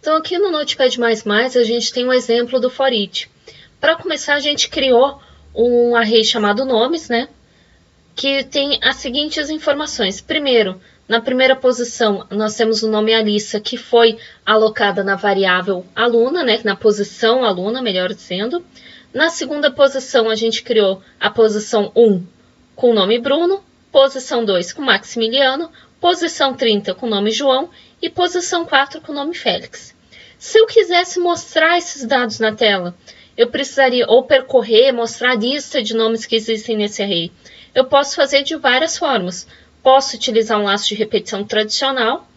Então, aqui no Notepad++, a gente tem um exemplo do for each. Para começar, a gente criou um array chamado nomes, né? Que tem as seguintes informações. Primeiro, na primeira posição, nós temos o nome Alissa, que foi alocada na variável aluna, né? Na posição aluna, melhor dizendo. Na segunda posição, a gente criou a posição 1 com o nome Bruno, posição 2 com Maximiliano, posição 30 com o nome João e posição 4 com o nome Félix. Se eu quisesse mostrar esses dados na tela, eu precisaria ou percorrer, mostrar a lista de nomes que existem nesse array. Eu posso fazer de várias formas. Posso utilizar um laço de repetição tradicional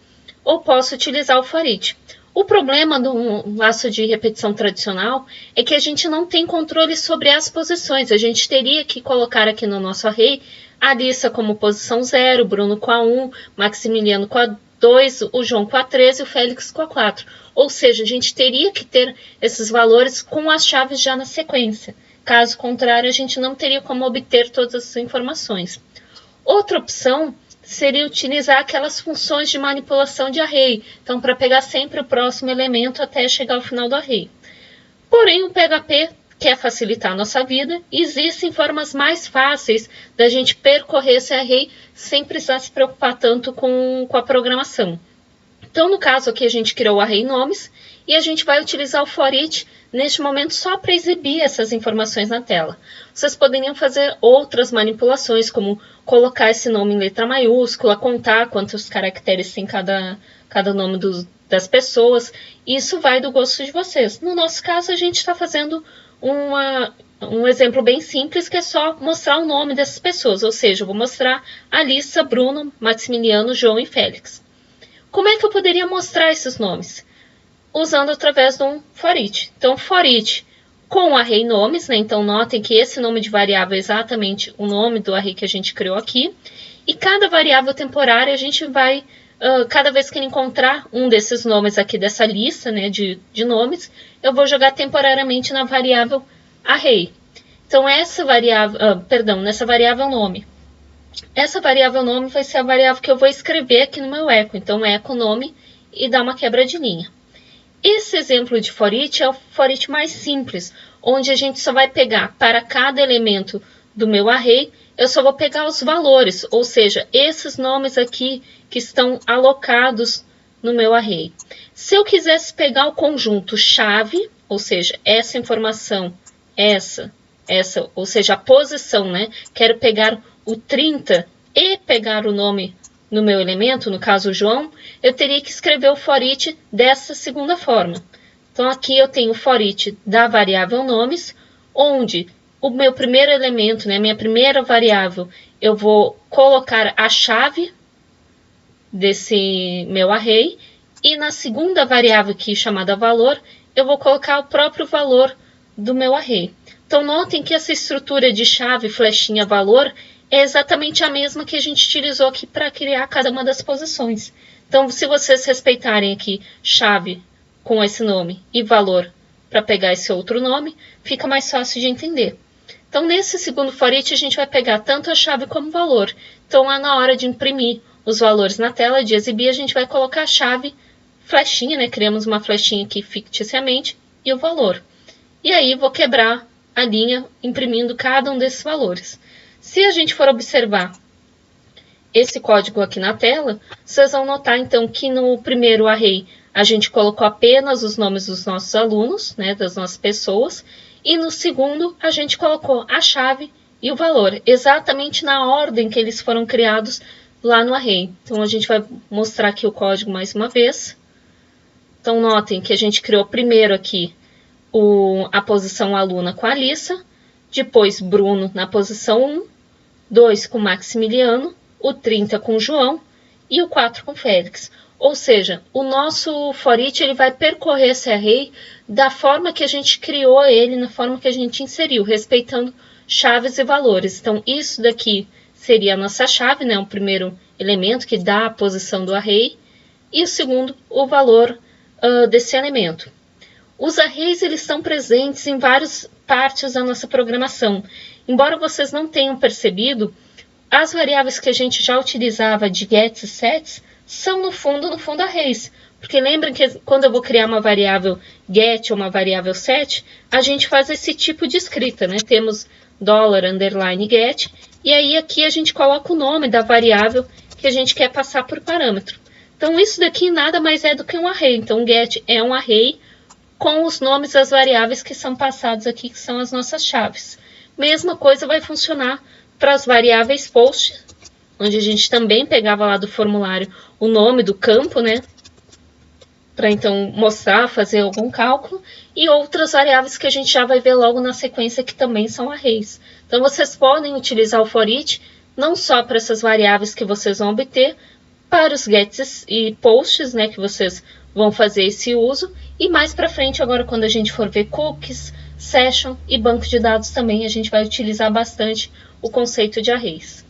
ou posso utilizar o for each. O problema do laço de repetição tradicional é que a gente não tem controle sobre as posições. A gente teria que colocar aqui no nosso array a Alissa como posição 0, Bruno com a 1, Maximiliano com a 2, o João com a 3 e o Félix com a 4. Ou seja, a gente teria que ter esses valores com as chaves já na sequência. Caso contrário, a gente não teria como obter todas as informações. Outra opção seria utilizar aquelas funções de manipulação de array. Então, para pegar sempre o próximo elemento até chegar ao final do array. Porém, o PHP quer facilitar a nossa vida. Existem formas mais fáceis da gente percorrer esse array sem precisar se preocupar tanto com a programação. Então, no caso aqui, a gente criou o array nomes e a gente vai utilizar o for each neste momento só para exibir essas informações na tela. Vocês poderiam fazer outras manipulações, como colocar esse nome em letra maiúscula, contar quantos caracteres tem cada nome das pessoas. Isso vai do gosto de vocês. No nosso caso, a gente está fazendo um exemplo bem simples, que é só mostrar o nome dessas pessoas. Ou seja, eu vou mostrar Alissa, Bruno, Maximiliano, João e Félix. Como é que eu poderia mostrar esses nomes? Usando através de um for each. Então, for each com o array nomes, né? Então, notem que esse nome de variável é exatamente o nome do array que a gente criou aqui. E cada variável temporária, a gente vai, cada vez que ele encontrar um desses nomes aqui dessa lista, né, de nomes, eu vou jogar temporariamente na variável array. Então, nessa variável nome. Essa variável nome vai ser a variável que eu vou escrever aqui no meu echo. Então, echo nome e dar uma quebra de linha. Esse exemplo de for each é o for each mais simples, onde a gente só vai pegar para cada elemento do meu array, eu só vou pegar os valores, ou seja, esses nomes aqui que estão alocados no meu array. Se eu quisesse pegar o conjunto chave, ou seja, essa informação, essa, ou seja, a posição, né? Quero pegar o 30 e pegar o nome no meu elemento, no caso João, eu teria que escrever o for each dessa segunda forma. Então, aqui eu tenho o for each da variável nomes, onde o meu primeiro elemento, né, minha primeira variável, eu vou colocar a chave desse meu array, e na segunda variável aqui, chamada valor, eu vou colocar o próprio valor do meu array. Então, notem que essa estrutura de chave, flechinha, valor, é exatamente a mesma que a gente utilizou aqui para criar cada uma das posições. Então, se vocês respeitarem aqui chave com esse nome e valor para pegar esse outro nome, fica mais fácil de entender. Então, nesse segundo for each, a gente vai pegar tanto a chave como o valor. Então, lá na hora de imprimir os valores na tela, de exibir, a gente vai colocar a chave, flechinha, né? Criamos uma flechinha aqui ficticiamente, e o valor. E aí, vou quebrar a linha imprimindo cada um desses valores. Se a gente for observar esse código aqui na tela, vocês vão notar, então, que no primeiro array a gente colocou apenas os nomes dos nossos alunos, né, das nossas pessoas, e no segundo a gente colocou a chave e o valor, exatamente na ordem que eles foram criados lá no array. Então, a gente vai mostrar aqui o código mais uma vez. Então, notem que a gente criou primeiro aqui a posição aluna com a Alissa, depois Bruno na posição 1, 2 com Maximiliano, o 30 com João e o 4 com Félix. Ou seja, o nosso for each ele vai percorrer esse array da forma que a gente criou ele, na forma que a gente inseriu, respeitando chaves e valores. Então, isso daqui seria a nossa chave, né? O primeiro elemento que dá a posição do array, e o segundo, o valor desse elemento. Os arrays eles estão presentes em várias partes da nossa programação. Embora vocês não tenham percebido, as variáveis que a gente já utilizava de gets e sets são no fundo arrays. Porque lembrem que quando eu vou criar uma variável get ou uma variável set, a gente faz esse tipo de escrita, né? Temos $_get, e aí aqui a gente coloca o nome da variável que a gente quer passar por parâmetro. Então isso daqui nada mais é do que um array. Então get é um array com os nomes das variáveis que são passados aqui, que são as nossas chaves. Mesma coisa vai funcionar para as variáveis post, onde a gente também pegava lá do formulário o nome do campo, né? Para então mostrar, fazer algum cálculo, e outras variáveis que a gente já vai ver logo na sequência que também são arrays. Então vocês podem utilizar o for each não só para essas variáveis que vocês vão obter, para os gets e posts, né, que vocês vão fazer esse uso, e mais para frente, agora quando a gente for ver cookies, session e banco de dados também, a gente vai utilizar bastante o conceito de arrays.